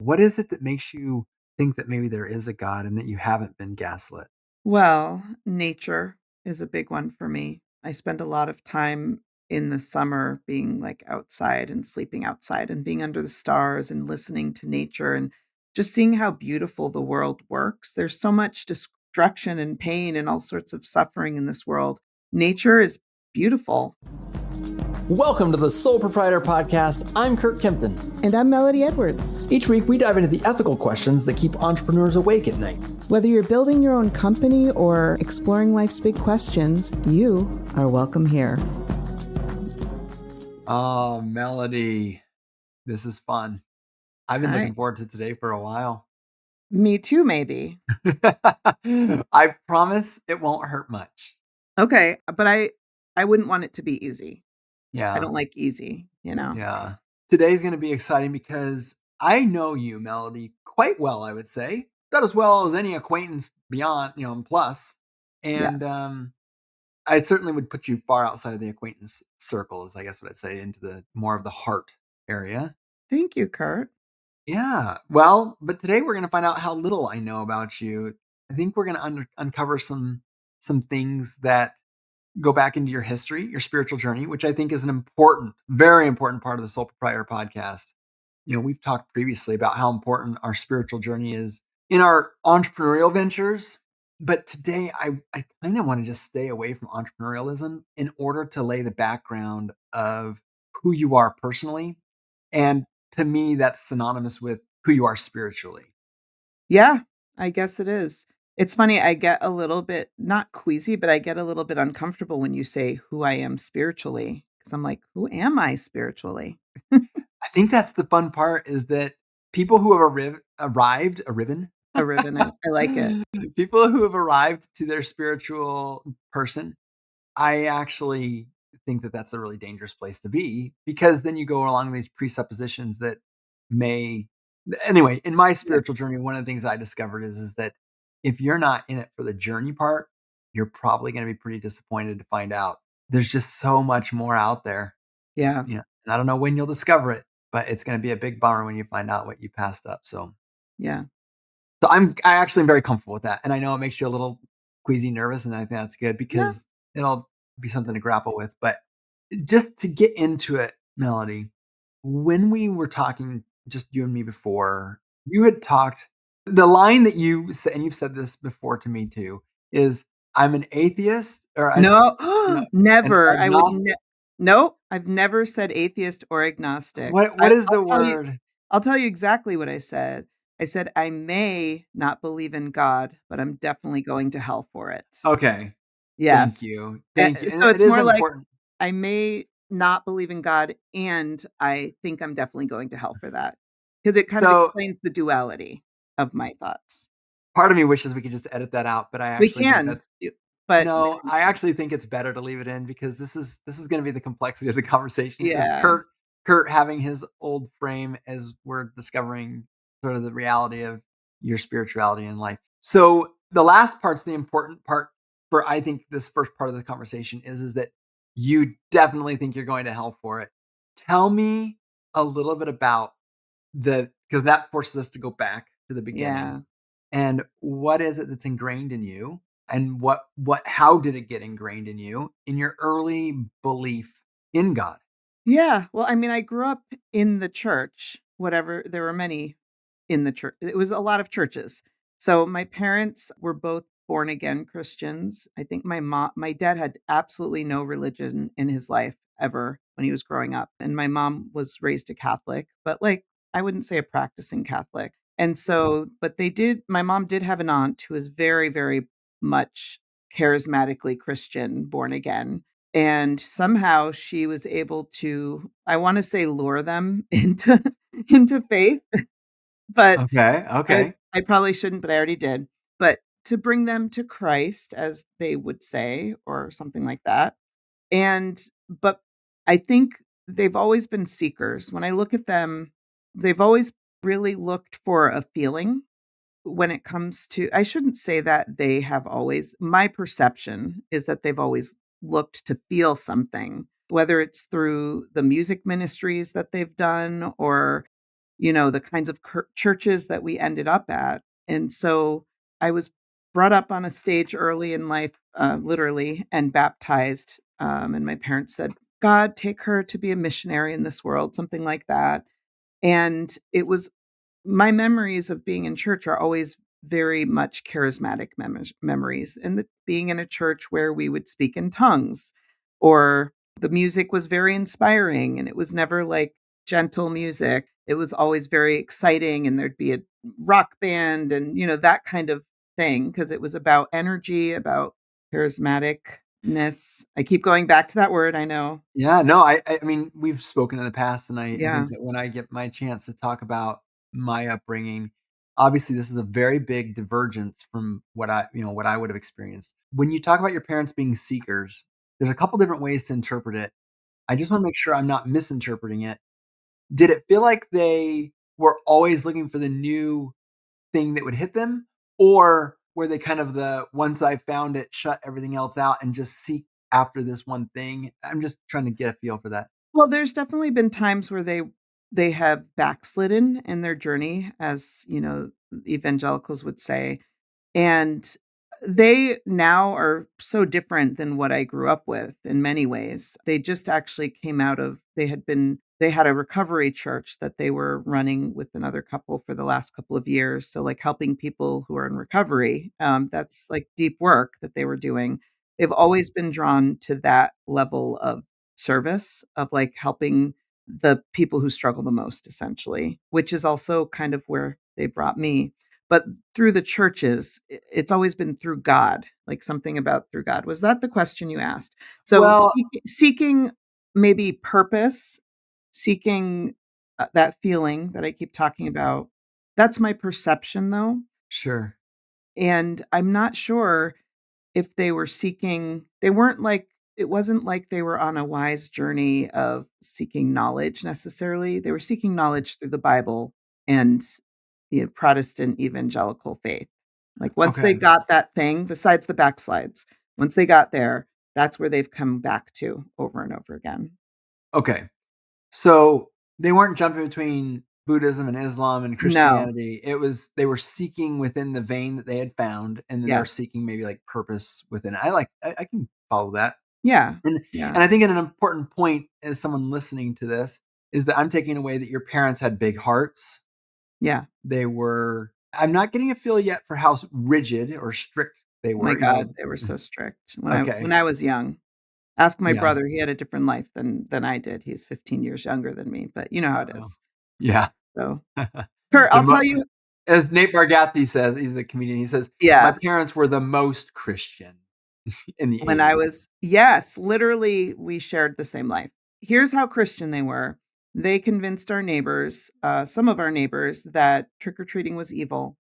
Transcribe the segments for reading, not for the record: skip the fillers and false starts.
what is it that makes you think that maybe there is a God and that you haven't been gaslit? Well, nature is a big one for me. I spend a lot of time in the summer being like outside and sleeping outside and being under the stars and listening to nature and just seeing how beautiful the world works. There's so much destruction and pain and all sorts of suffering in this world. Nature is beautiful. Welcome to the Sole Proprietor Podcast. I'm Curt Kempton. And I'm Melody Edwards. Each week, we dive into the ethical questions that keep entrepreneurs awake at night. Whether you're building your own company or exploring life's big questions, you are welcome here. Oh, Melody, this is fun. I've been looking forward to today for a while. Me too, maybe. I promise it won't hurt much. Okay, but I wouldn't want it to be easy. Yeah. I don't like easy, Yeah. Today's going to be exciting because I know you, Melody, quite well, I would say. About as well as any acquaintance beyond, and plus. Yeah. And I certainly would put you far outside of the acquaintance circle, is I guess what I'd say, into the more of the heart area. Thank you, Curt. Yeah. Well, but today we're going to find out how little I know about you. I think we're going to uncover some things that go back into your history, your spiritual journey, which I think is an important, very important part of the Sole Proprietor Podcast. We've talked previously about how important our spiritual journey is in our entrepreneurial ventures. But today I kind of want to just stay away from entrepreneurialism in order to lay the background of who you are personally. And to me, that's synonymous with who you are spiritually. Yeah, I guess it is. It's funny, I get a little bit, not queasy, but I get a little bit uncomfortable when you say who I am spiritually, because I'm like, who am I spiritually? I think that's the fun part is that people who have arrived, A ribbon. I like it. people who have arrived to their spiritual person, I actually think that that's a really dangerous place to be because then you go along these presuppositions that may, anyway, in my Yeah. spiritual journey, one of the things I discovered is that if you're not in it for the journey part, you're probably going to be pretty disappointed to find out there's just so much more out there. Yeah. And I don't know when you'll discover it, but it's going to be a big bummer when you find out what you passed up. So Yeah. I actually am very comfortable with that. And I know it makes you a little queasy nervous, and I think that's good Yeah. because it'll be something to grapple with. But just to get into it, Melody, when we were talking, just you and me before, you had talked, the line that you said, and you've said this before to me too, is I'm an atheist or No, an never. agnostic. Nope, I've never said atheist or agnostic. What is the word? I'll tell you exactly what I said. I said, "I may not believe in God, but I'm definitely going to hell for it." Okay. Thank Yes. you. Thank you. And So it it's is more like, important. I may not believe in God, and I think I'm definitely going to hell for that, because it kind of So explains the duality of my thoughts. part of me wishes we could just edit that out, but I We actually think can, that's but no, I actually think it's better to leave it in because this is going to be the complexity of the conversation. Is yeah. Curt having his old frame as we're discovering sort of the reality of your spirituality in life. So the last part's the important part for I think this first part of the conversation is that you definitely think you're going to hell for it. Tell me a little bit about because that forces us to go back to the beginning. Yeah. And what is it that's ingrained in you? And how did it get ingrained in you in your early belief in God? Yeah. Well, I mean, I grew up in the church, whatever, there were many in the church. It was a lot of churches. So my parents were both born again Christians. I think my dad had absolutely no religion in his life ever when he was growing up. And my mom was raised a Catholic, but like, I wouldn't say a practicing Catholic. And so, but my mom did have an aunt who was very, very much charismatically Christian, born again. And somehow she was able to, I want to say, lure them into faith, but Okay. I Okay. I probably shouldn't, but I already did. But to bring them to Christ, as they would say, or something like that. And but I think they've always been seekers. When I look at them, they've always really looked for a feeling when it comes to, I shouldn't say that they have always, my perception is that they've always looked to feel something, whether it's through the music ministries that they've done or the kinds of churches that we ended up at. And so I was brought up on a stage early in life, literally, and baptized. And my parents said, God, take her to be a missionary in this world, something like that. And it was my memories of being in church are always very much charismatic memories, and being in a church where we would speak in tongues, or the music was very inspiring, and it was never like gentle music. It was always very exciting, and there'd be a rock band and that kind of thing, because it was about energy, about charismaticness. I keep going back to that word, I know. Yeah, no, I mean, we've spoken in the past, and I think Yeah. that when I get my chance to talk about my upbringing, obviously this is a very big divergence from what I would have experienced. When you talk about your parents being seekers, there's a couple different ways to interpret it. I just want to make sure I'm not misinterpreting it. Did it feel like they were always looking for the new thing that would hit them? Or were they kind of the once I found it, shut everything else out and just seek after this one thing? I'm just trying to get a feel for that. Well, there's definitely been times where they have backslidden in their journey, as, evangelicals would say, and they now are so different than what I grew up with in many ways. They just actually came out of they had a recovery church that they were running with another couple for the last couple of years, so, like, helping people who are in recovery, that's, like, deep work that they were doing. They've always been drawn to that level of service, of, like, helping the people who struggle the most, essentially, which is also kind of where they brought me. But through the churches, it's always been through God, like something about through God. Was that the question you asked? So Well, seeking maybe purpose, seeking, that feeling that I keep talking about, that's my perception, though, sure. and I'm not sure if they weren't like it wasn't like they were on a wise journey of seeking knowledge necessarily. They were seeking knowledge through the Bible and the Protestant evangelical faith. Like, once they Okay. got that thing, besides the backslides, once they got there, that's where they've come back to over and over again. Okay. So they weren't jumping between Buddhism and Islam and No. Christianity. It was they were seeking within the vein that they had found, and then they're Yes. seeking maybe like purpose within it. I can follow that. Yeah. And Yeah. and I think an important point as someone listening to this is that I'm taking away that your parents had big hearts. Yeah. They were I'm not getting a feel yet for how rigid or strict they Oh my were, god, they were so strict Okay. when I was young. Ask my Yeah. brother, he had a different life than I did. He's 15 years younger than me, but you know how it Oh. is. Yeah. So, Kurt, I'll tell you. As Nate Bargatze says, he's the comedian, he says, "My Yeah. parents were the most Christian in the When I '80s." was Yes, literally, we shared the same life. Here's how Christian they were. They convinced our neighbors, some of our neighbors, that trick-or-treating was evil,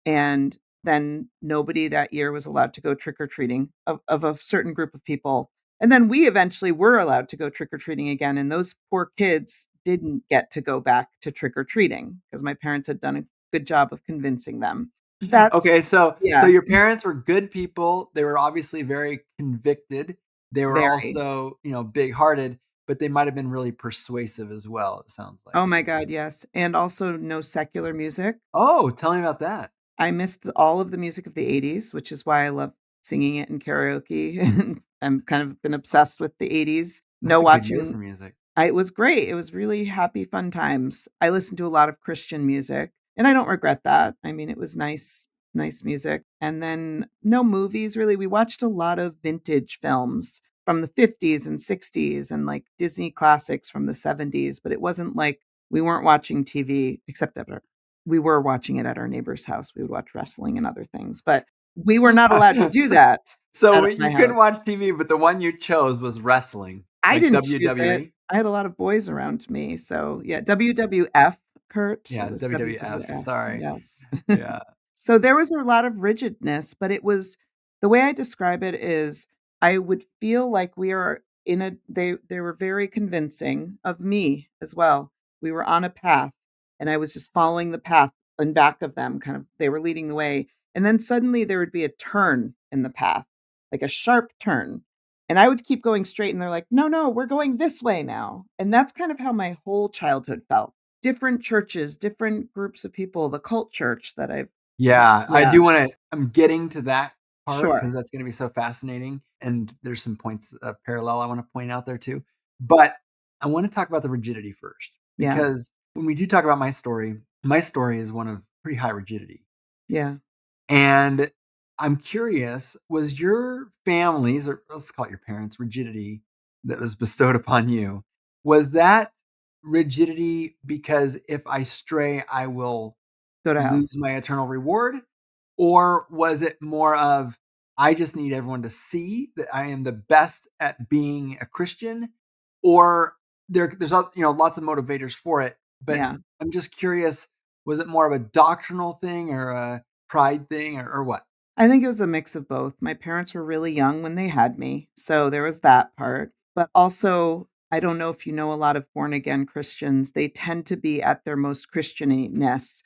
and then nobody that year was allowed to go trick-or-treating of a certain group of people. And then we eventually were allowed to go trick-or-treating again, and those poor kids didn't get to go back to trick-or-treating because my parents had done a good job of convincing them. Okay, That's so Yeah, your parents were good people, they were obviously very convicted, they were very. also, big-hearted, but they might have been really persuasive as well, it sounds like. Oh my god, yes, and also no secular music. Oh, tell me about that. I missed all of the music of the '80s, which is why I love singing it in karaoke, and I'm kind of been obsessed with the '80s. No That's a good year for watching music. It was great, it was really happy, fun times. I listened to a lot of Christian music, and I don't regret that. I mean, it was nice music, and then no movies, really. We watched a lot of vintage films from the '50s and '60s and, like, Disney classics from the '70s, but it wasn't like we weren't watching TV, except that we were watching it at our neighbor's house. We would watch wrestling and other things, but we were not allowed to do So that so at my you couldn't house. watch TV, but the one you chose was wrestling, I like didn't choose it. WWE? I had a lot of boys around me, so, yeah, WWF, Kurt, it Yeah, was WWF, WWF, sorry. yes. Yeah. So there was a lot of rigidness, but it was the way I describe it is I would feel like we are in a they were very convincing of me as well. We were on a path, and I was just following the path in back of them, kind of they were leading the way, and then suddenly there would be a turn in the path, like a sharp turn, and I would keep going straight, and they're like, "No, no, we're going this way now." And that's kind of how my whole childhood felt. different churches, different groups of people, the cult church that I've Yeah, I yeah, do wanna I'm getting to that part sure. because that's gonna be so fascinating, and there's some points of parallel I wanna point out there too. But I wanna talk about the rigidity first, Yeah, because when we do talk about my story is one of pretty high rigidity. yeah. And I'm curious, was your family's, or let's call it your parents' rigidity that was bestowed upon you, was that rigidity because if I stray, I will Go to hell. lose my eternal reward? Or was it more of, I just need everyone to see that I am the best at being a Christian? Or lots of motivators for it, but Yeah. I'm just curious, was it more of a doctrinal thing or a pride thing or what? I think it was a mix of both. My parents were really young when they had me, so there was that part. But also, I don't know if you know a lot of born again Christians, they tend to be at their most Christianness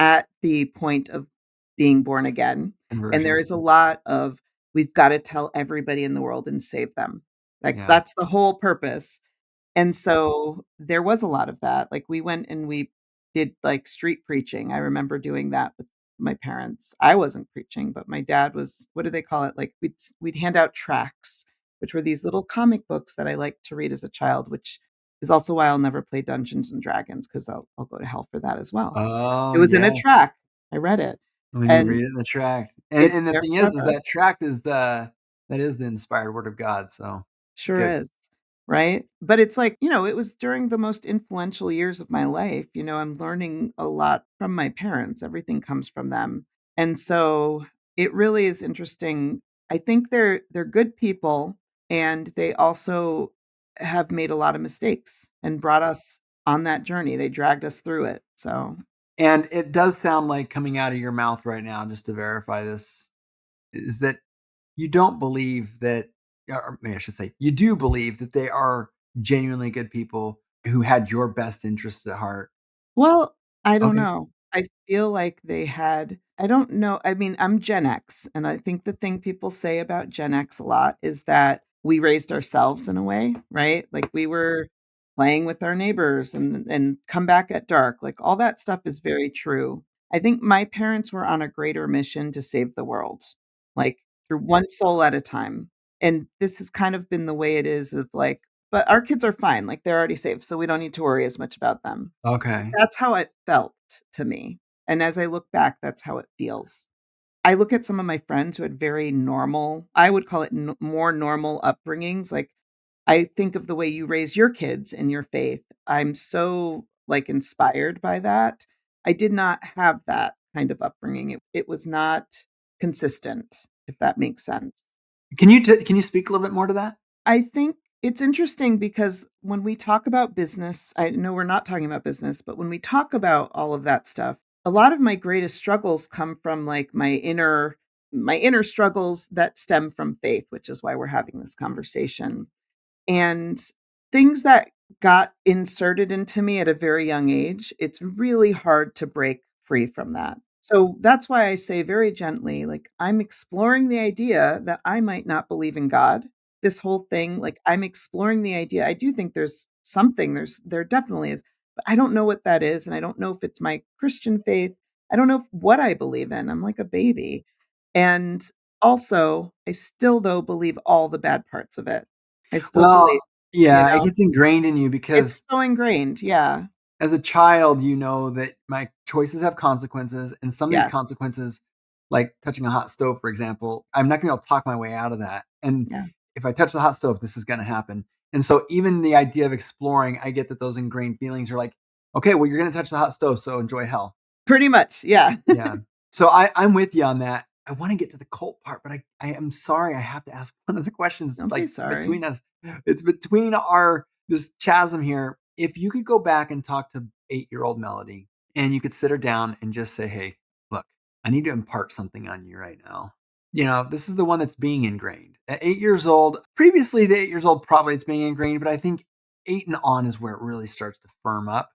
at the point of being born again. And there Conversion. is a lot of, we've got to tell everybody in the world and save them. Like, Yeah. that's the whole purpose. And so there was a lot of that. Like we went and we did like street preaching. I remember doing that with my parents. I wasn't preaching, but my dad was, what do they call it? Like we'd hand out tracts, which were these little comic books that I liked to read as a child, which is also why I'll never play Dungeons and Dragons because I'll go to hell for that as well. Oh, It was in a yes. tract. I read it When you and read it in the tract. And it's and the there thing is forever. that tract is that is the inspired word of God, so Sure good. is, right? But it's like, it was during the most influential years of my life, I'm learning a lot from my parents, everything comes from them, and so it really is interesting. I think they're good people, and they also have made a lot of mistakes and brought us on that journey, they dragged us through it, so And it does sound like coming out of your mouth right now, just to verify this, is that you don't believe that, or maybe I should say, you do believe that they are genuinely good people who had your best interests at heart. well, I don't Okay. know. I feel like they had I don't know, I mean, I'm Gen X, and I think the thing people say about Gen X a lot is that we raised ourselves in a way, right? Like, we were playing with our neighbors and come back at dark, like, all that stuff is very true. I think my parents were on a greater mission to save the world, like, through one soul at a time, and this has kind of been the way it is of, like, but our kids are fine, like, they're already safe, so we don't need to worry as much about them. Okay. That's how it felt to me, and as I look back, that's how it feels. I look at some of my friends who had very normal, I would call it more normal upbringings, like, I think of the way you raise your kids in your faith. I'm so, like, inspired by that. I did not have that kind of upbringing. It was not consistent, if that makes sense. Can you speak a little bit more to that? I think it's interesting because when we talk about business, I know we're not talking about business, but when we talk about all of that stuff, a lot of my greatest struggles come from like my inner struggles that stem from faith, which is why we're having this conversation. And things that got inserted into me at a very young age, it's really hard to break free from that. So that's why I say very gently, like, I'm exploring the idea that I might not believe in God. This whole thing, like, I'm exploring the idea. I do think there's something, there definitely is, but I don't know what that is. And I don't know if it's my Christian faith. I don't know what I believe in. I'm like a baby. And also, I still, though, believe all the bad parts of it. I still Well, believe, you yeah, it know? gets ingrained in you because It's so ingrained, yeah. as a child, you know that my choices have consequences, and some of these Yes, consequences, like touching a hot stove, for example, I'm not gonna be able to talk my way out of that. And yeah. if I touch the hot stove, this is gonna happen. And so even the idea of exploring, I get that those ingrained feelings are like, okay, well, you're gonna touch the hot stove, so enjoy hell. Pretty much, yeah. Yeah. So I'm with you on that. I want to get to the cult part, but I am sorry I have to ask one of the questions Don't be like sorry. between us. It's between our this chasm here. If you could go back and talk to 8-year-old Melody and you could sit her down and just say, "Hey, look, I need to impart something on you right now. This is the one that's being ingrained. At 8 years old, previously to 8 years old, probably it's being ingrained, but I think 8 and on is where it really starts to firm up.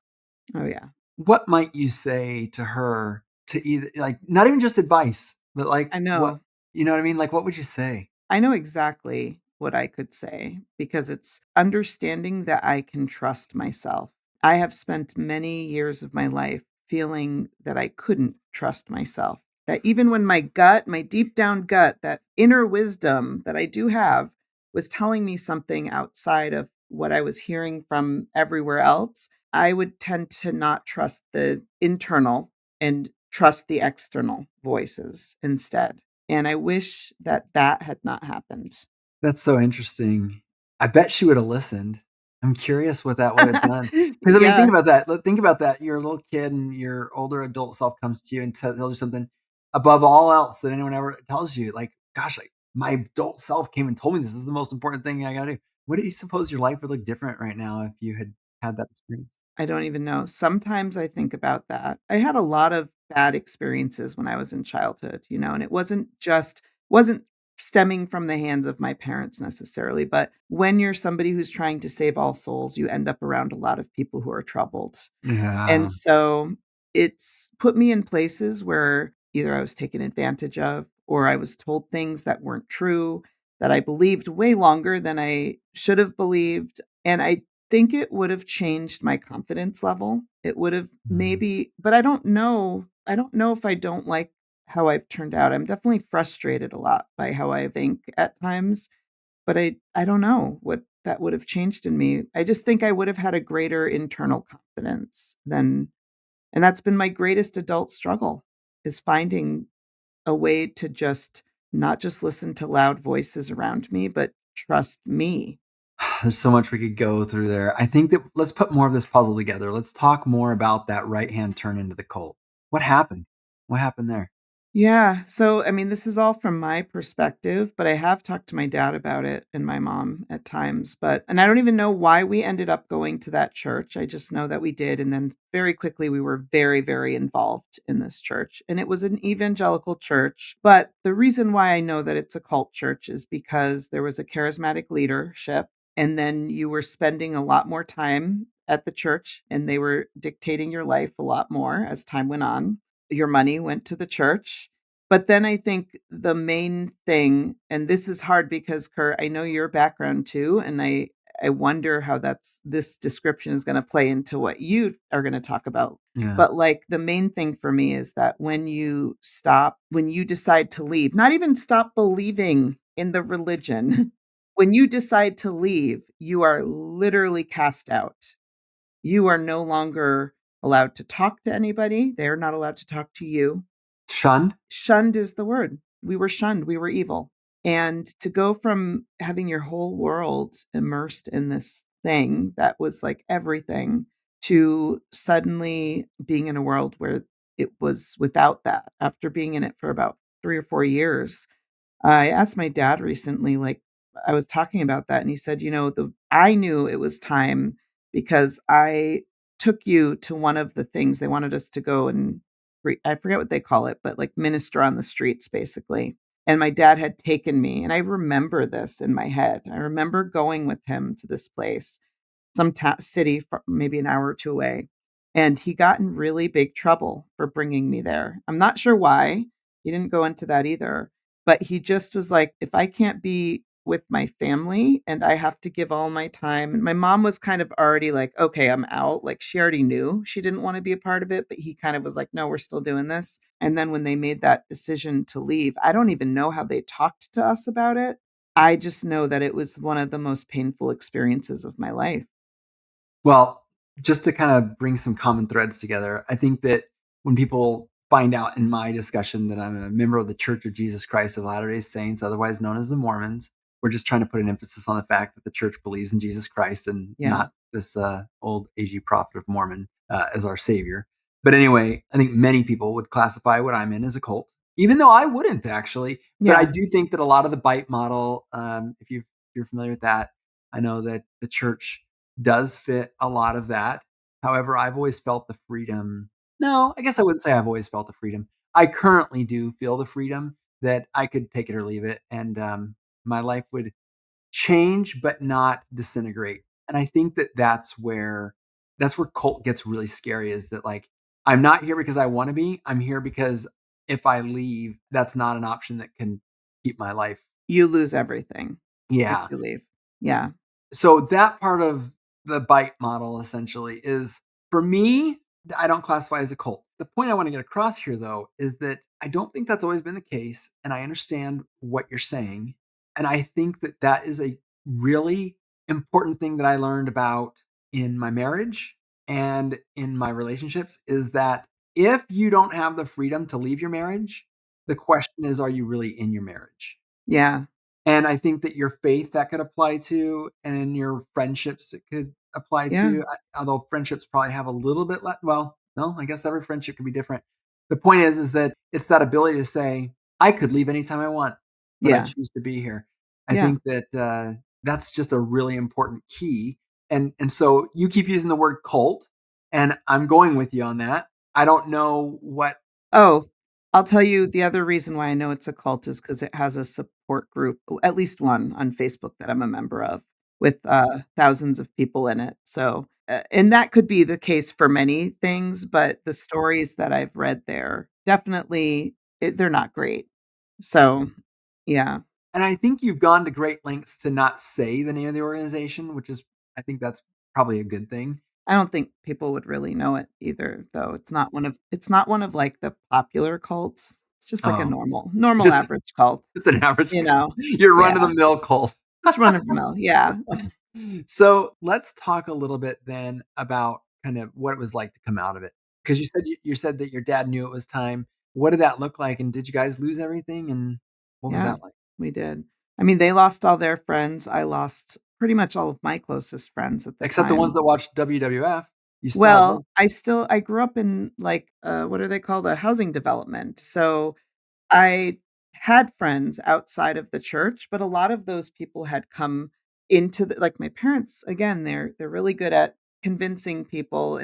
Oh, yeah. What might you say to her to either like, not even just advice, but like I what know. you know what I mean? Like, what would you say? I know exactly what I could say because it's understanding that I can trust myself. I have spent many years of my life feeling that I couldn't trust myself. That even when my gut, my deep down gut, that inner wisdom that I do have was telling me something outside of what I was hearing from everywhere else, I would tend to not trust the internal and trust the external voices instead. And I wish that that had not happened. That's so interesting. I bet she would have listened. I'm curious what that would have done. Because I mean, Yeah. think about that. Think about that. You're a little kid and your older adult self comes to you and tells you something above all else that anyone ever tells you. Like, gosh, like my adult self came and told me this is the most important thing I gotta do. What do you suppose your life would look different right now if you had had that experience? I don't even know. Sometimes I think about that. I had a lot of bad experiences when I was in childhood, and it wasn't stemming from the hands of my parents necessarily, but when you're somebody who's trying to save all souls, you end up around a lot of people who are troubled. Yeah. And so it's put me in places where either I was taken advantage of or I was told things that weren't true, that I believed way longer than I should have believed. And I think it would have changed my confidence level. It would have Mm. maybe, but I don't know. I don't know if I don't like how I've turned out. I'm definitely frustrated a lot by how I think at times, but I don't know what that would have changed in me. I just think I would have had a greater internal confidence than, and that's been my greatest adult struggle, is finding a way to just not just listen to loud voices around me, but trust me. There's so much we could go through there. I think that let's put more of this puzzle together. Let's talk more about that right hand turn into the cult. What happened? What happened there? Yeah. So, I mean, this is all from my perspective, but I have talked to my dad about it and my mom at times. And I don't even know why we ended up going to that church. I just know that we did. And then very quickly, we were very, very involved in this church. And it was an evangelical church. But the reason why I know that it's a cult church is because there was a charismatic leadership. And then you were spending a lot more time at the church and they were dictating your life a lot more as time went on. Your money went to the church. But then I think the main thing, and this is hard because Kurt, I know your background too, and I wonder how this description is going to play into what you are going to talk about. Yeah. But like the main thing for me is that when you decide to leave, not even stop believing in the religion, when you decide to leave, you are literally cast out. You are no longer allowed to talk to anybody. They're not allowed to talk to you. Shunned? Shunned is the word. We were shunned, we were evil. And to go from having your whole world immersed in this thing that was like everything to suddenly being in a world where it was without that after being in it for about 3 or 4 years. I asked my dad recently, like, I was talking about that, and he said, I knew it was time because I took you to one of the things they wanted us to go and I forget what they call it, but like minister on the streets, basically. And my dad had taken me, and I remember this in my head. I remember going with him to this place, some city maybe an hour or two away. And he got in really big trouble for bringing me there. I'm not sure why. He didn't go into that either. But he just was like, if I can't be with my family and I have to give all my time. And my mom was kind of already like, okay, I'm out. Like she already knew she didn't want to be a part of it. But he kind of was like, no, we're still doing this. And then when they made that decision to leave, I don't even know how they talked to us about it. I just know that it was one of the most painful experiences of my life. Well, just to kind of bring some common threads together, I think that when people find out in my discussion that I'm a member of the Church of Jesus Christ of Latter-day Saints, otherwise known as the Mormons, we're just trying to put an emphasis on the fact that the church believes in Jesus Christ and Yeah. not this old AG prophet of Mormon as our savior. But anyway, I think many people would classify what I'm in as a cult, even though I wouldn't actually. But I Yeah. do think that a lot of the bite model, if you're familiar with that, I know that the church does fit a lot of that. However, I've always felt the freedom. No, I guess I wouldn't say I've always felt the freedom. I currently do feel the freedom that I could take it or leave it, and my life would change but not disintegrate. And I think that that's where cult gets really scary. Is that like I'm not here because I want to be. I'm here because if I leave, that's not an option that can keep my life. You lose everything if Yeah. you leave. Yeah. So that part of the bite model essentially is for me, I don't classify as a cult. The point I want to get across here though is that I don't think that's always been the case and I understand what you're saying and I think that that is a really important thing that I learned about in my marriage and in my relationships is that if you don't have the freedom to leave your marriage, the question is, are you really in your marriage? Yeah. And I think that your faith that could apply to, and your friendships it could apply Yeah. to, although friendships probably have a little bit well, no, I guess every friendship can be different. The point is that it's that ability to say, I could leave anytime I want, but I Yeah. choose to be here. I Yeah. think that that's just a really important key. And so you keep using the word cult, and I'm going with you on that. I don't know what. Oh, I'll tell you the other reason why I know it's a cult is because it has a support group, at least one on Facebook that I'm a member of with, thousands of people in it. So, and that could be the case for many things, but the stories that I've read there definitely they're not great. So, yeah, And I think you've gone to great lengths to not say the name of the organization, which is I think that's probably a good thing. I don't think people would really know it either, though. It's not one of, like, the popular cults. It's just like a Oh, normal just average cult, just an average you know? your Yeah, run of the mill cult. just run of the mill, yeah. So, let's talk a little bit then about kind of what it was like to come out of it. Because you said that your dad knew it was time. What did that look like, and did you guys lose everything, and what was Yeah, that like? we did. I mean, they lost all their friends. I lost pretty much all of my closest friends at the Except the ones time. that watched WWF, you still have Well, them? I grew up in, like, what are they called? A housing development. So I had friends outside of the church, but a lot of those people had come into the like, my parents, again, they're really good at convincing people,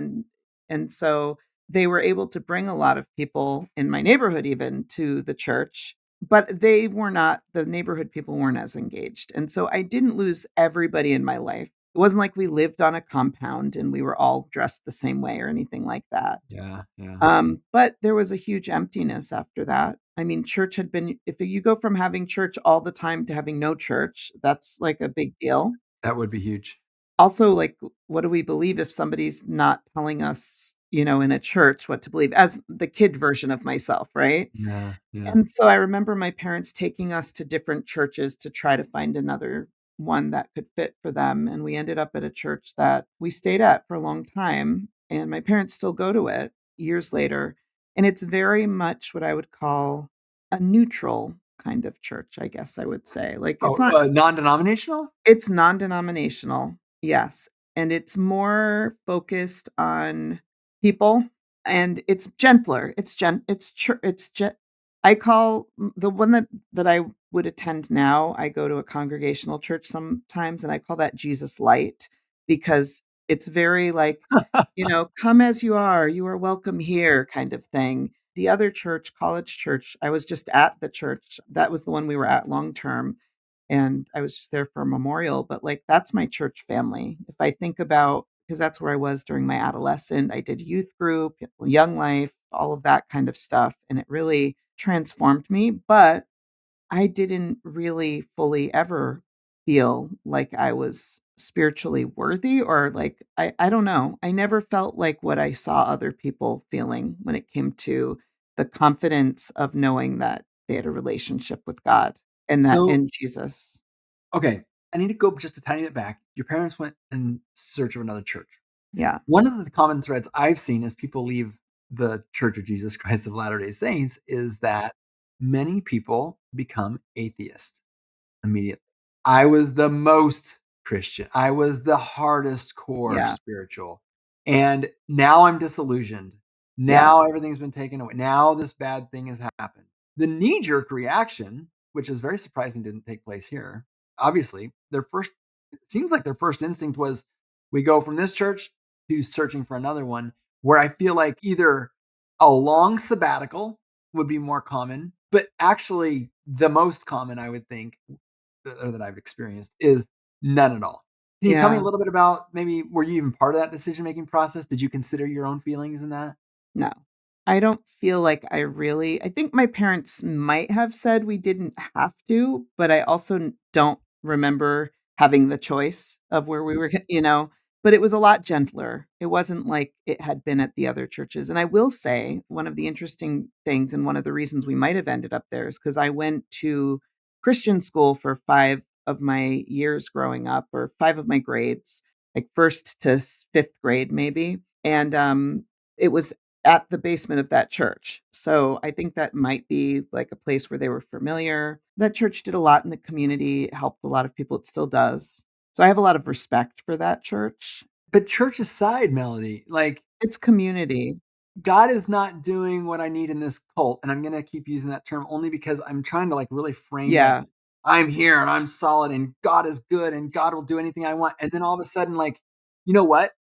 and so they were able to bring a lot of people in my neighborhood even to the church, but they were not the neighborhood people weren't as engaged, and so I didn't lose everybody in my life. It wasn't like we lived on a compound and we were all dressed the same way or anything like that. Yeah, yeah. But there was a huge emptiness after that. I mean, church had been if you go from having church all the time to having no church, that's like a big deal. That would be huge. Also, like, what do we believe if somebody's not telling us, in a church what to believe as the kid version of myself, right? Yeah, yeah. And so I remember my parents taking us to different churches to try to find another one that could fit for them, and we ended up at a church that we stayed at for a long time, and my parents still go to it years later, and it's very much what I would call a neutral kind of church, I guess I would say. Like, Oh, non-denominational? it's non-denominational, yes, and it's more focused on people, and it's gentler. It's gen I call the one that I would attend now, I go to a congregational church sometimes, and I call that Jesus Light because it's very like, "Come as you are welcome here," kind of thing. The other church, college church, I was just at the church. That was the one we were at long term, and I was just there for a memorial, but, like, that's my church family. If I think about because that's where I was during my adolescent, I did youth group, young life, all of that kind of stuff, and it really transformed me, but I didn't really fully ever feel like I was spiritually worthy or, like, I don't know. I never felt like what I saw other people feeling when it came to the confidence of knowing that they had a relationship with God and that So in Jesus. okay, I need to go just a tiny bit back. Your parents went in search of another church. Yeah. One of the common threads I've seen as people leave the Church of Jesus Christ of Latter-day Saints is that many people become atheist immediately. I was the most Christian. I was the hardest core Yeah. spiritual. And now I'm disillusioned. Yeah. Now everything's been taken away. Now this bad thing has happened. The knee jerk reaction, which is very surprising, didn't take place here. Obviously, it seems like their first instinct was we go from this church to searching for another one, where I feel like either a long sabbatical would be more common, but actually the most common, I would think, or that I've experienced is none at all. Can you tell me a Yeah. little bit about maybe were you even part of that decision-making process? Did you consider your own feelings in that? No. I don't feel like I think my parents might have said we didn't have to, but I also don't remember having the choice of where we were, but it was a lot gentler. It wasn't like it had been at the other churches, and I will say one of the interesting things and one of the reasons we might have ended up there is because I went to Christian school for 5 of my years growing up, or 5 of my grades, like 1st to 5th grade maybe, and, it was at the basement of that church. So I think that might be like a place where they were familiar. That church did a lot in the community, it helped a lot of people, it still does. So I have a lot of respect for that church. But church aside, Melody, like It's community. God is not doing what I need in this cult, and I'm gonna keep using that term only because I'm trying to, like, really frame, like, Yeah. I'm here and I'm solid and God is good and God will do anything I want, and then all of a sudden, like, you know what?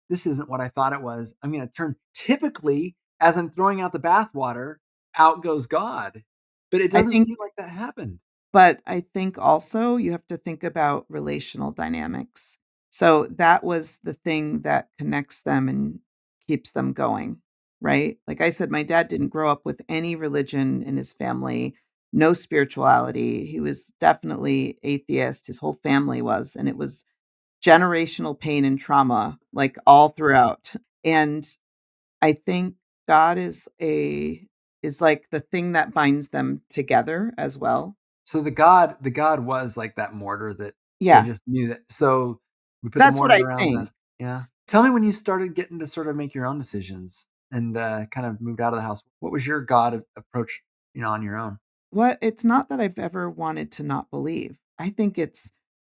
This isn't what I thought it was. I'm gonna turn typically, as I'm throwing out the bathwater, out goes God, but it I doesn't think seem like that happened. But I think also you have to think about relational dynamics. So that was the thing that connects them and keeps them going, right? Like I said, my dad didn't grow up with any religion in his family, no spirituality. He was definitely atheist. His whole family was, and it was generational pain and trauma, like all throughout. And I think God is like the thing that binds them together as well. So the God was like that mortar that they Yeah. just knew that so we put the That's what mortar I around think. this. Yeah. Tell me when you started getting to sort of make your own decisions and, kind of moved out of the house. What was your God approach, on your own? What It's not that I've ever wanted to not believe. I think it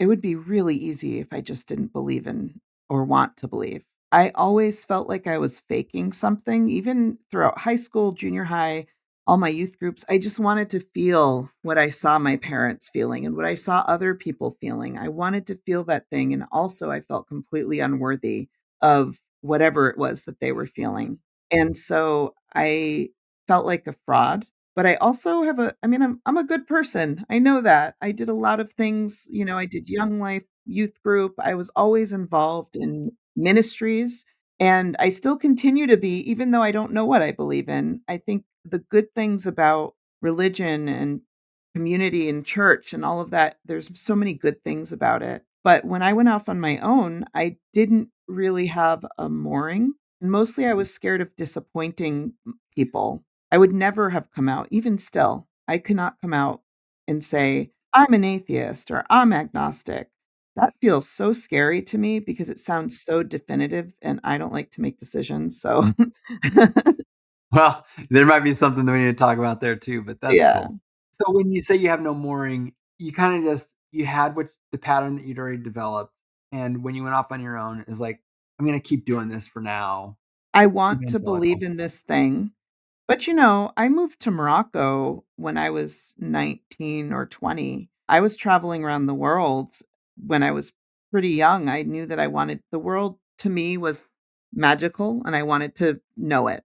would be really easy if I just didn't believe in or want to believe. I always felt like I was faking something, even throughout high school, junior high, all my youth groups. I just wanted to feel what I saw my parents feeling and what I saw other people feeling. I wanted to feel that thing. And also, I felt completely unworthy of whatever it was that they were feeling. And so I felt like a fraud, but I also have a I mean, I'm a good person. I know that. I did a lot of things, I did Young Life youth group. I was always involved in ministries, and I still continue to be even though I don't know what I believe in. I think the good things about religion and community and church and all of that, there's so many good things about it. But when I went off on my own, I didn't really have a mooring, and mostly I was scared of disappointing people. I would never have come out, even still, I could not come out and say, "I'm an atheist," or "I'm agnostic." That feels so scary to me because it sounds so definitive, and I don't like to make decisions, so Well, there might be something that we need to talk about there too, but that's yeah. cool. So when you say you have no mooring, you kinda just you had what the pattern that you'd already developed, and when you went off on your own, it was like, "I'm gonna keep doing this for now." I want to believe Evangelical. in this thing, but, I moved to Morocco when I was 19 or 20. I was traveling around the world when I was pretty young. I knew that I wanted the world to me was magical, and I wanted to know it.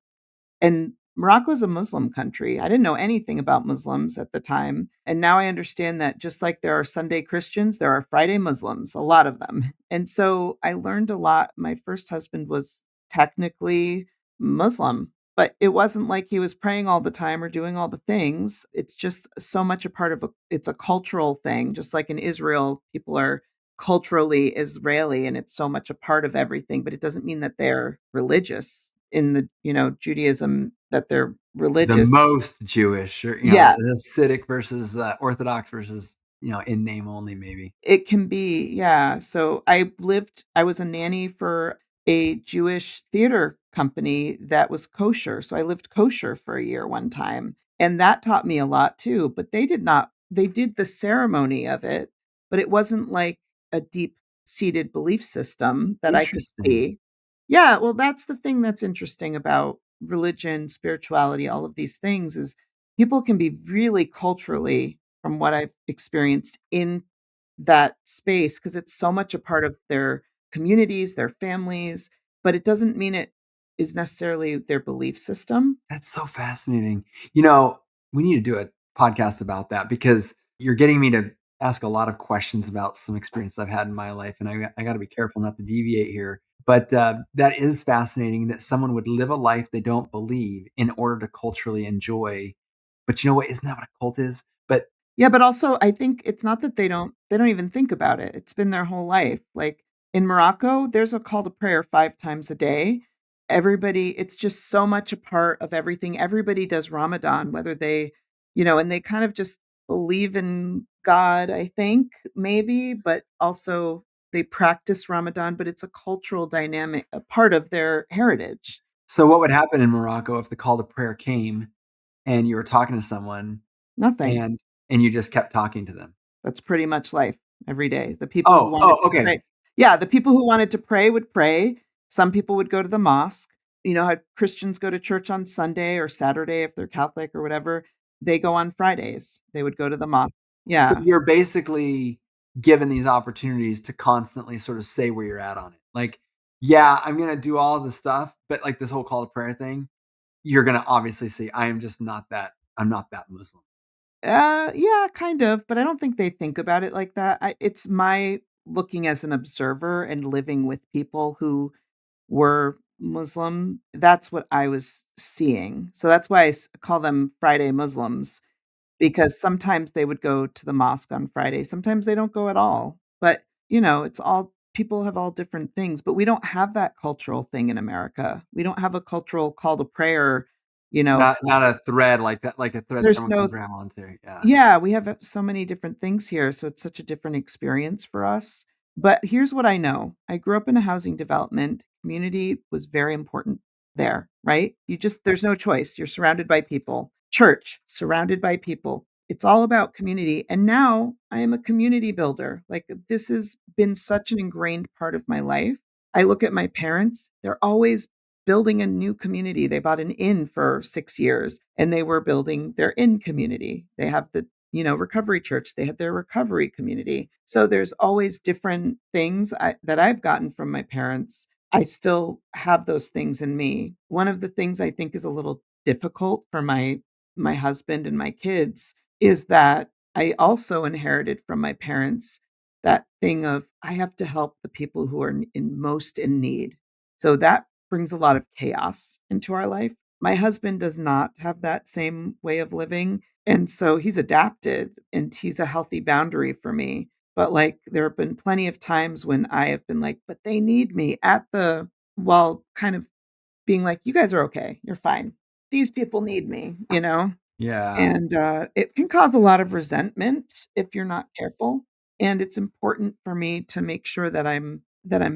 And Morocco's a Muslim country. I didn't know anything about Muslims at the time, and now I understand that just like there are Sunday Christians, there are Friday Muslims, a lot of them. And so I learned a lot. My first husband was technically Muslim, but it wasn't like he was praying all the time or doing all the things. It's just so much a part of it's a cultural thing, just like in Israel, people are culturally Israeli and it's so much a part of everything, but it doesn't mean that they're religious in the, Judaism, that they're The religious. most Jewish or, Yeah, the Hasidic versus, Orthodox versus, in name only maybe. it can be, yeah. So I was a nanny for a Jewish theater company that was kosher. So I lived kosher for a year one time, and that taught me a lot too, but they did the ceremony of it, but it wasn't like a deep-seated belief system that I could Interesting. see. Yeah, well, that's the thing that's interesting about religion, spirituality, all of these things is people can be really culturally, from what I've experienced in that space, because it's so much a part of their communities, their families, but it doesn't mean it is necessarily their belief system. That's so fascinating. We need to do a podcast about that because you're getting me to ask a lot of questions about some experience I've had in my life, and I gotta be careful not to deviate here. But, that is fascinating that someone would live a life they don't believe in order to culturally enjoy. But you know what? Isn't that what a cult is? But Yeah, but also I think it's not that they don't even think about it. It's been their whole life. Like, In Morocco, there's a call to prayer 5 times a day. Everybody it's just so much a part of everything. Everybody does Ramadan, whether and they kind of just believe in God, I think, maybe, but also they practice Ramadan, but it's a cultural dynamic, a part of their heritage. So what would happen in Morocco if the call to prayer came and you were talking to someone Nothing. and you just kept talking to them? That's pretty much life every day. The people who Oh, wanted oh, to okay. pray Yeah, the people who wanted to pray would pray. Some people would go to the mosque. You know how Christians go to church on Sunday or Saturday if they're Catholic or whatever? They go on Fridays. They would go to the mosque. So Yeah. you're basically given these opportunities to constantly sort of say where you're at on it. Like, yeah, I'm gonna do all the stuff, but like this whole call to prayer thing, you're gonna obviously see I am just not that I'm not that Muslim. Yeah, kind of, but I don't think they think about it like that. It's my looking as an observer and living with people who were Muslim. That's what I was seeing. So that's why call them Friday Muslims. Because sometimes they would go to the mosque on Friday, sometimes they don't go at all. But, it's all people have all different things, but we don't have that cultural thing in America. We don't have a cultural call to prayer, you know, Not a thread like that, like a thread that there's everyone can no grab onto. Yeah. Yeah, we have, so many different things here, so it's such a different experience for us. But here's what I know. I grew up in a housing development. Community was very important there, right? There's no choice. You're surrounded by people. Church, surrounded by people. It's all about community. And now I am a community builder. Like, this has been such an ingrained part of my life. I look at my parents, they're always building a new community. They bought an inn for 6 years and they were building their inn community. They have recovery church. They had their recovery community. So there's always different things that I've gotten from my parents. I still have those things in me. One of the things I think is a little difficult for my husband and my kids is that I also inherited from my parents that thing of I have to help the people who are most in need. So that brings a lot of chaos into our life. My husband does not have that same way of living, and so he's adapted, and he's a healthy boundary for me. But, like, there have been plenty of times when I have been like, "But they need me," while kind of being like, "You guys are okay. You're fine. These people need me," you know? Yeah. And, it can cause a lot of resentment if you're not careful, and it's important for me to make sure that I'm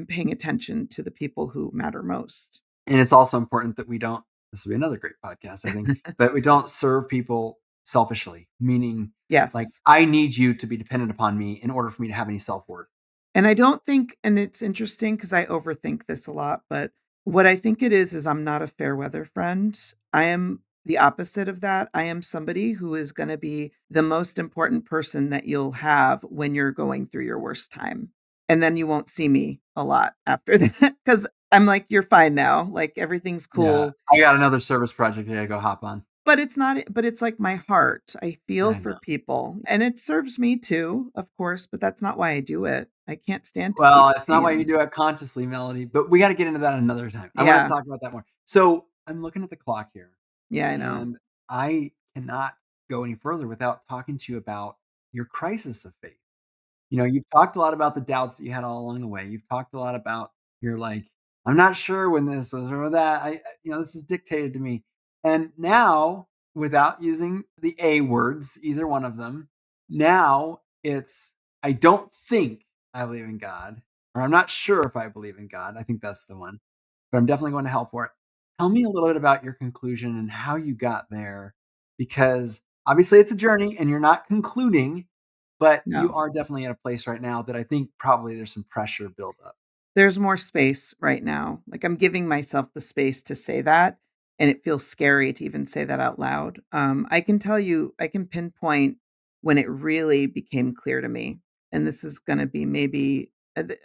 paying attention to the people who matter most. And it's also important that we don't this will be another great podcast, I think, but we don't serve people selfishly, meaning like Yes. I need you to be dependent upon me in order for me to have any self-worth. And I don't think and it's interesting because I overthink this a lot, but what I think it is I'm not a fair weather friend. I am the opposite of that. I am somebody who is gonna be the most important person that you'll have when you're going through your worst time, and then you won't see me a lot after that because 'cause I'm like, "You're fine now, like, everything's Yeah. cool." I got another service project I gotta go hop on. But it's like my heart. I feel I for know. people, and it serves me too, of course, but that's not why I do it. I can't stand to see Well, it's not why you pain. do it consciously, Melody, but we gotta get into that another time. I wanna Yeah. talk about that more. So, I'm looking at the clock here, Yeah, I know. and I cannot go any further without talking to you about your crisis of faith. You've talked a lot about the doubts that you had all along the way. You've talked a lot about you're like, "I'm not sure when this was or that. This is dictated to me." And now, without using the A words, either one of them, now it's, "I don't think I believe in God," or "I'm not sure if I believe in God." I think that's the one, but I'm definitely going to hell for it. Tell me a little bit about your conclusion and how you got there, because obviously it's a journey and you're not concluding, but you No. are definitely at a place right now that I think probably there's some pressure built up. There's more space right now. Like, I'm giving myself the space to say that, and it feels scary to even say that out loud. I can tell you I can pinpoint when it really became clear to me, and this is gonna be maybe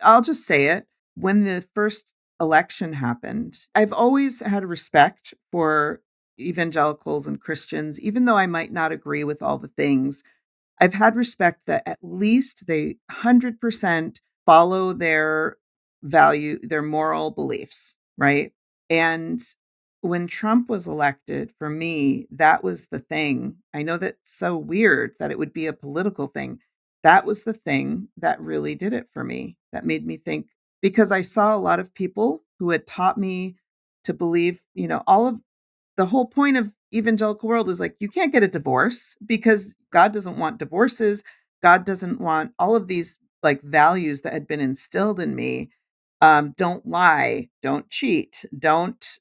I'll just say it. When the first election happened, I've always had respect for evangelicals and Christians, even though I might not agree with all the things. I've had respect that at least they 100% follow their moral beliefs, right? And when Trump was elected, for me, that was the thing. I know that's so weird that it would be a political thing. That was the thing that really did it for me. That made me think, because I saw a lot of people who had taught me to believe, all of the whole point of evangelical world is like, you can't get a divorce because God doesn't want divorces. God doesn't want all of these like values that had been instilled in me. Don't lie, don't cheat, don't,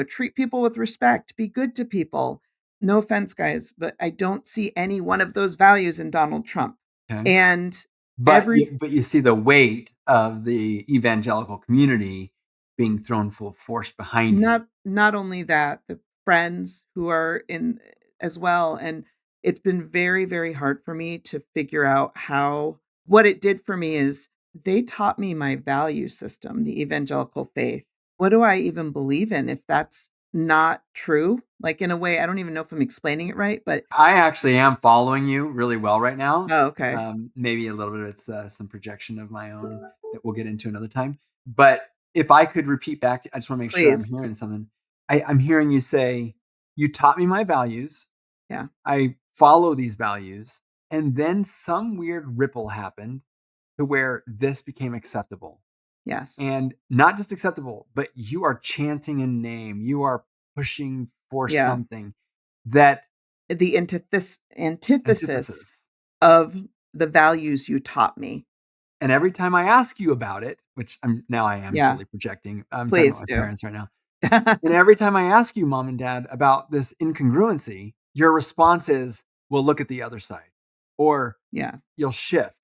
treat people with respect, be good to people. No offense, guys, but I don't see any one of those values in Donald Trump. Okay. And But every you see the weight of the evangelical community being thrown full force behind him. not only that, the friends who are in as well, and it's been very, very hard for me to figure out how what it did for me is they taught me my value system, the evangelical faith. What do I even believe in if that's not true? Like, in a way, I don't even know if I'm explaining it right, but I actually am following you really well right now. oh, okay. Maybe a little bit of it's some projection of my own that we'll get into another time. But if I could repeat back, I just want to make sure I'm Please. hearing something. I'm hearing you say, you taught me my values. Yeah. I follow these values. And then some weird ripple happened to where this became acceptable. Yes. And not just acceptable, but you are chanting a name. You are pushing for Yeah. something that The antithesis antithesis. of the values you taught me. And every time I ask you about it, which I am Yeah. fully projecting. I'm talking about Please my do. parents right now. And every time I ask you, mom and dad, about this incongruency, your response is, well, look at the other side. Or Yeah. you'll shift.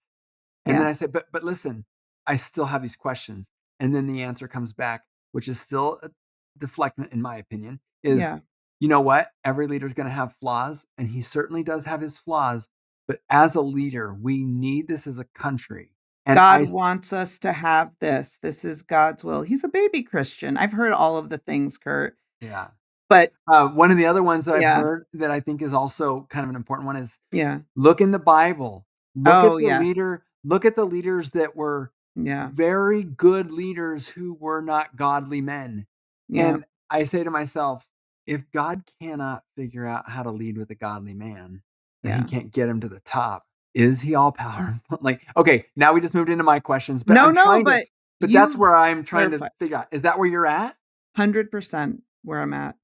And then Yeah. I say, but listen, I still have these questions. And then the answer comes back, which is still a deflectment, in my opinion, is Yeah. you know what? Every leader's going to have flaws, and he certainly does have his flaws. But as a leader, we need this as a country. And God wants us to have this. This is God's will. He's a baby Christian. I've heard all of the things, Kurt. yeah. But One of the other ones that I've yeah. heard that I think is also kind of an important one is Yeah. look in the Bible. Oh, yes. Look at the leaders that were Yeah. very good leaders who were not godly men. Yeah. And I say to myself, if God cannot figure out how to lead with a godly man, then he Yeah. can't get him to the top. Is he all powerful? Like, okay, now we just moved into my questions, but No, no, but but that's you where I'm trying to clarify. figure out. Is that where you're at? 100% where I'm at.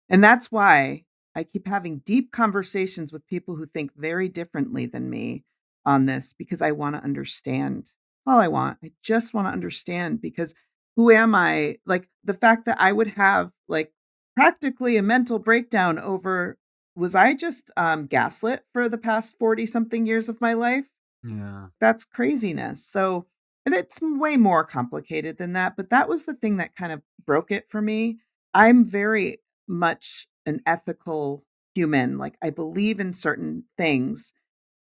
And that's why I keep having deep conversations with people who think very differently than me on this because I want to understand. That's all I want. I just want to understand because who am I? Like the fact that I would have like practically a mental breakdown over was I just gaslit for the past 40 something years of my life? Yeah. That's craziness. So, and it's way more complicated than that, but that was the thing that kind of broke it for me. I'm very much an ethical human. Like I believe in certain things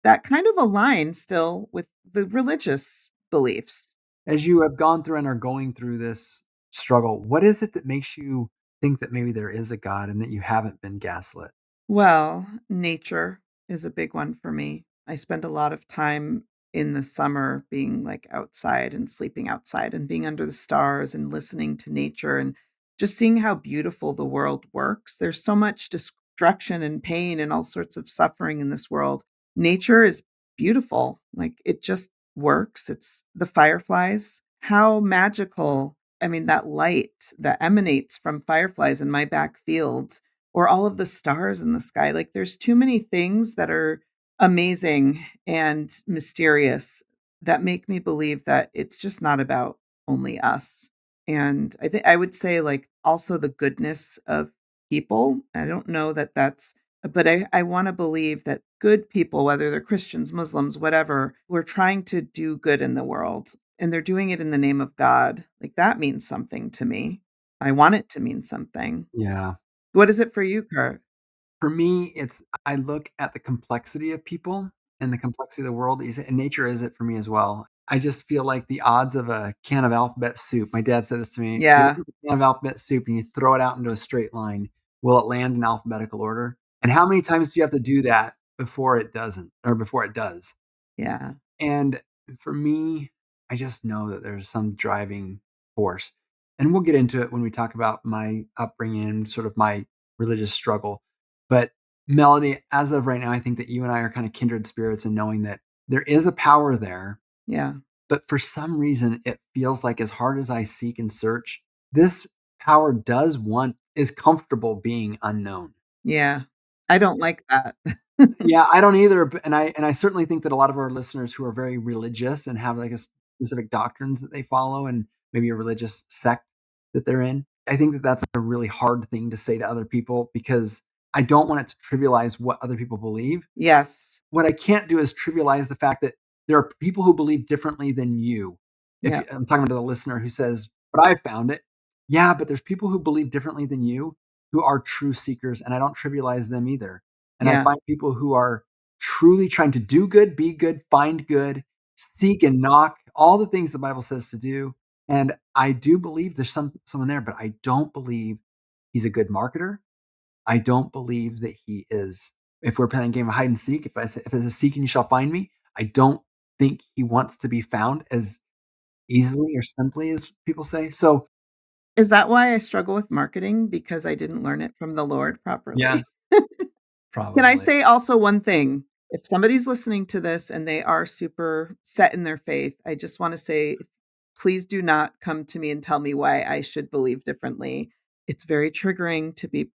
that kind of align still with the religious beliefs. As you have gone through and are going through this struggle, what is it that makes you think that maybe there is a God and that you haven't been gaslit? Well, nature is a big one for me. I spend a lot of time in the summer being like outside and sleeping outside and being under the stars and listening to nature and just seeing how beautiful the world works. There's so much destruction and pain and all sorts of suffering in this world. Nature is beautiful. Like it just works. It's the fireflies. How magical. I mean, that light that emanates from fireflies in my back field or all of the stars in the sky. Like there's too many things that are amazing and mysterious that make me believe that it's just not about only us. And I think I would say like also the goodness of people. I don't know that that's but I want to believe that good people, whether they're Christians, Muslims, whatever, who are trying to do good in the world and they're doing it in the name of God. Like that means something to me. I want it to mean something. Yeah. What is it for you, Kurt? For me, it's I look at the complexity of people and the complexity of the world, and nature is it for me as well. I just feel like the odds of a can of alphabet soup. My dad said this to me. You Yeah, open a can of alphabet soup and you throw it out into a straight line. Will it land in alphabetical order? And how many times do you have to do that before it doesn't, or before it does? yeah, And for me, I just know that there's some driving force. And we'll get into it when we talk about my upbringing, sort of my religious struggle. But Melody, as of right now, I think that you and I are kind of kindred spirits in knowing that there is a power there yeah, But for some reason, it feels like as hard as I seek and search, this power is comfortable being unknown. Yeah. I don't like that. Yeah, I don't either, and I certainly think that a lot of our listeners who are very religious and have, like, a specific doctrines that they follow and maybe a religious sect that they're in, I think that that's a really hard thing to say to other people because I don't want it to trivialize what other people believe. Yes. What I can't do is trivialize the fact that there are people who believe differently than you. If Yeah. you I'm talking to the listener who says, "But I found it." Yeah, but there's people who believe differently than you who are true seekers, and I don't trivialize them either. And I Yeah. find people who are truly trying to do good, be good, find good, seek and knock, all the things the Bible says to do. And I do believe there's someone there, but I don't believe he's a good marketer. I don't believe that he is. If we're playing a game of hide and seek, if it's a seek and you shall find me, I don't think he wants to be found as easily or simply as people say. So Is that why I struggle with marketing? Because I didn't learn it from the Lord yeah, properly? Can I probably. say also one thing? If somebody's listening to this and they are super set in their faith, I just wanna say, please do not come to me and tell me why I should believe differently. It's very triggering to be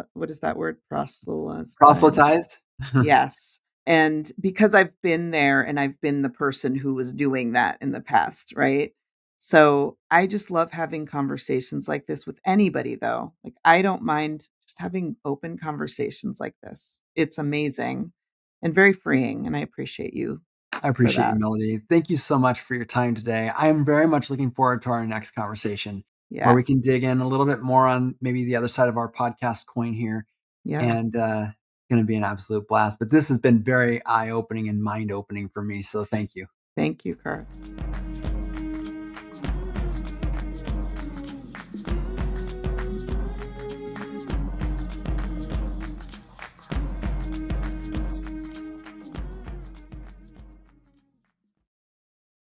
what is that word? Proselytized? Proselytized? Yes, and because I've been there and I've been the person who was doing that in the past, right? So, I just love having conversations like this with anybody though. Like, I don't mind just having open conversations like this. It's amazing and very freeing, and I appreciate you I for appreciate you, that. Melody. Thank you so much for your time today. I am very much looking forward to our next conversation where we can Yes. dig in a little bit more on maybe the other side of our podcast coin here. Yeah. And it's going to be an absolute blast. But this has been very eye opening and mind opening for me. So thank you. Thank you, Curt.